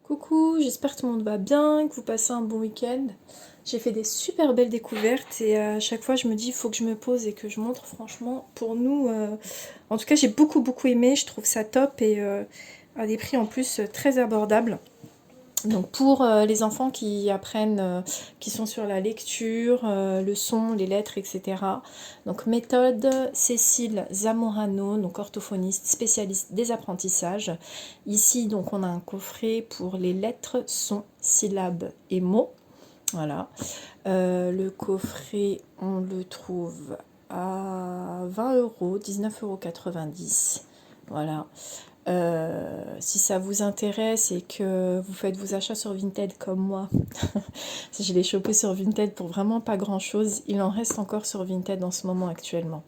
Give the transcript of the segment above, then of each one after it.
Coucou, j'espère que tout le monde va bien, que vous passez un bon week-end. J'ai fait des super belles découvertes et à chaque fois je me dis il faut que je me pose et que je montre franchement pour nous. En tout cas j'ai beaucoup aimé, je trouve ça top et à des prix en plus très abordables. Donc pour les enfants qui apprennent, qui sont sur la lecture, le son, les lettres, etc. Donc méthode Cécile Zamorano, donc orthophoniste, spécialiste des apprentissages. Ici donc on a un coffret pour les lettres, sons, syllabes et mots. Voilà. Le coffret on le trouve à 20 euros, 19,90 €. Voilà. Si ça vous intéresse et que vous faites vos achats sur Vinted comme moi, je l'ai chopé sur Vinted pour vraiment pas grand chose, il en reste encore sur Vinted en ce moment actuellement.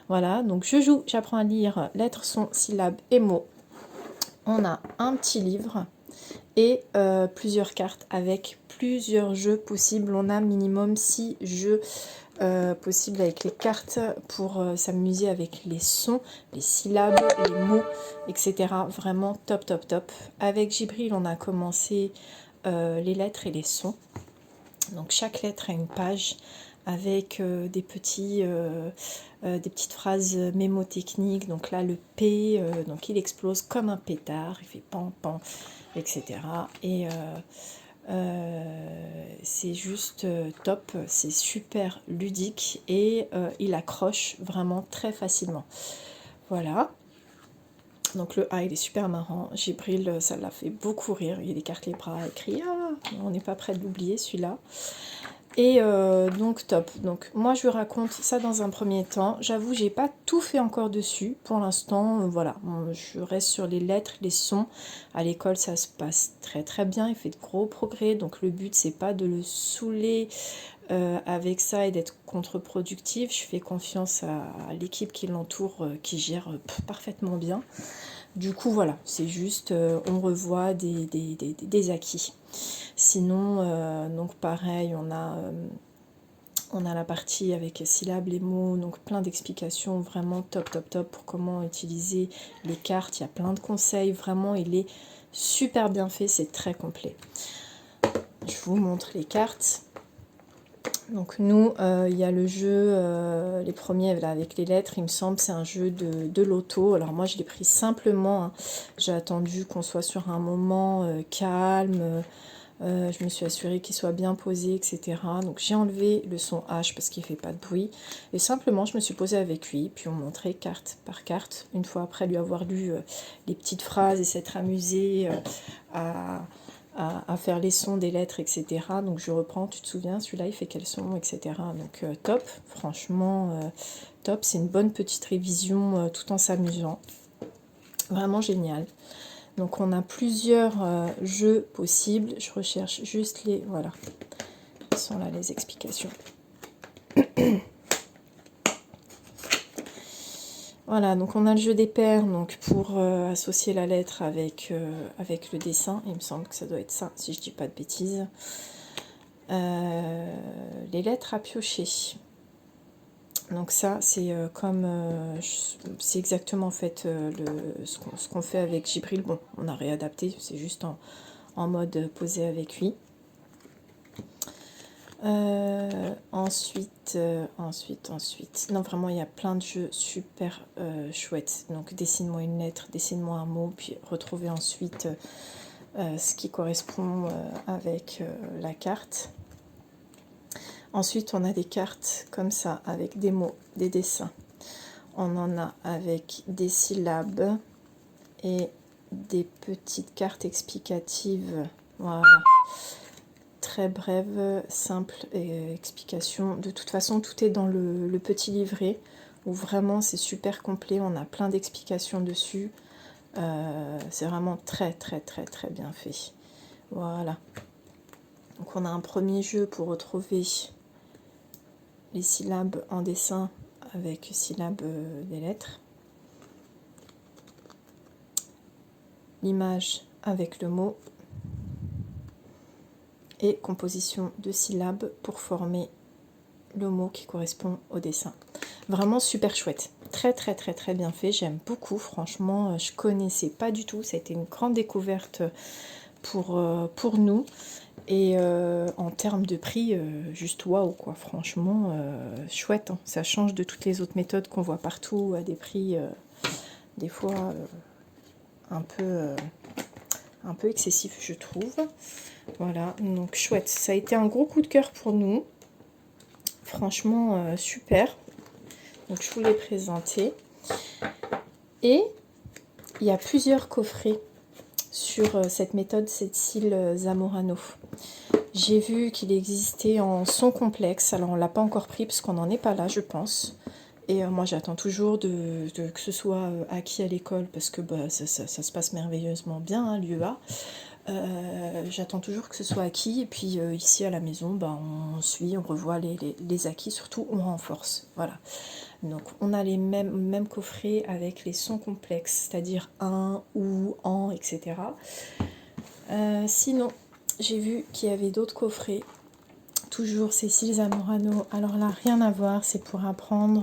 Voilà, donc je joue, j'apprends à lire lettres, sons, syllabes et mots. On a un petit livre et plusieurs cartes avec plusieurs jeux possibles. On a minimum 6 jeux possible avec les cartes pour s'amuser avec les sons, les syllabes, les mots, etc. Vraiment top. Avec Gibril, on a commencé les lettres et les sons. Donc chaque lettre a une page avec des petites phrases mémotechniques. Donc là, le P, donc il explose comme un pétard, il fait pan, pan, etc. Et c'est juste top, c'est super ludique et il accroche vraiment très facilement. Voilà, donc le A il est super marrant, Gibril ça l'a fait beaucoup rire, il écarte les bras, écrit ah, on n'est pas prêt de l'oublier celui-là. Et donc top, donc moi je vous raconte ça dans un premier temps, j'avoue j'ai pas tout fait encore dessus pour l'instant, voilà, je reste sur les lettres, les sons, à l'école ça se passe très bien, il fait de gros progrès, donc le but c'est pas de le saouler avec ça et d'être contre-productif, je fais confiance à l'équipe qui l'entoure, qui gère parfaitement bien. Du coup voilà, c'est juste on revoit des acquis. Sinon, donc pareil, on a la partie avec syllabes, les mots, donc plein d'explications, vraiment top pour comment utiliser les cartes. Il y a plein de conseils, vraiment il est super bien fait, c'est très complet. Je vous montre les cartes. Donc nous, il y a le jeu, les premiers là, avec les lettres, il me semble, c'est un jeu de loto. Alors moi je l'ai pris simplement, hein. J'ai attendu qu'on soit sur un moment calme. Je me suis assurée qu'il soit bien posé, etc. Donc j'ai enlevé le son H parce qu'il ne fait pas de bruit. Et simplement, je me suis posée avec lui, puis on montrait carte par carte. Une fois après lui avoir lu les petites phrases et s'être amusé à faire les sons des lettres, etc. Donc je reprends, tu te souviens, celui-là il fait quel son, etc. Donc top, franchement top. C'est une bonne petite révision tout en s'amusant. Vraiment génial. Donc on a plusieurs jeux possibles. Je recherche juste les... Voilà. Ils sont là les explications. Voilà, donc on a le jeu des paires donc pour associer la lettre avec le dessin. Il me semble que ça doit être ça, si je dis pas de bêtises. Les lettres à piocher. Donc ça, c'est c'est exactement en fait ce qu'on fait avec Gibril. Bon, on a réadapté, c'est juste en mode posé avec lui. Ensuite. Non, vraiment, il y a plein de jeux super chouettes. Donc, dessine-moi une lettre, dessine-moi un mot, puis retrouver ensuite ce qui correspond avec la carte. Ensuite, on a des cartes comme ça, avec des mots, des dessins. On en a avec des syllabes et des petites cartes explicatives. Voilà. Très brève, simple explication. De toute façon, tout est dans le petit livret, où vraiment c'est super complet. On a plein d'explications dessus. C'est vraiment très bien fait. Voilà. Donc on a un premier jeu pour retrouver les syllabes en dessin avec syllabes des lettres. L'image avec le mot. Et composition de syllabes pour former le mot qui correspond au dessin. Vraiment super chouette. Très bien fait. J'aime beaucoup. Franchement, je connaissais pas du tout. Ça a été une grande découverte pour nous. Et en termes de prix, juste waouh quoi, franchement chouette, hein. Ça change de toutes les autres méthodes qu'on voit partout à des prix des fois un peu excessifs, je trouve. Voilà, donc chouette, ça a été un gros coup de cœur pour nous, franchement super. Donc je vous l'ai présenté. Et il y a plusieurs coffrets sur cette méthode Cécile Zamorano. J'ai vu qu'il existait en son complexe, alors on ne l'a pas encore pris parce qu'on n'en est pas là je pense. Et moi j'attends toujours que ce soit acquis à l'école parce que bah, ça se passe merveilleusement bien, hein, l'UEA. J'attends toujours que ce soit acquis et puis ici à la maison bah, on revoit les acquis, surtout on renforce. Voilà. Donc on a les mêmes coffrets avec les sons complexes, c'est-à-dire un, ou, en, etc. Sinon, j'ai vu qu'il y avait d'autres coffrets. Toujours Cécile Zamorano. Alors là, rien à voir, c'est pour apprendre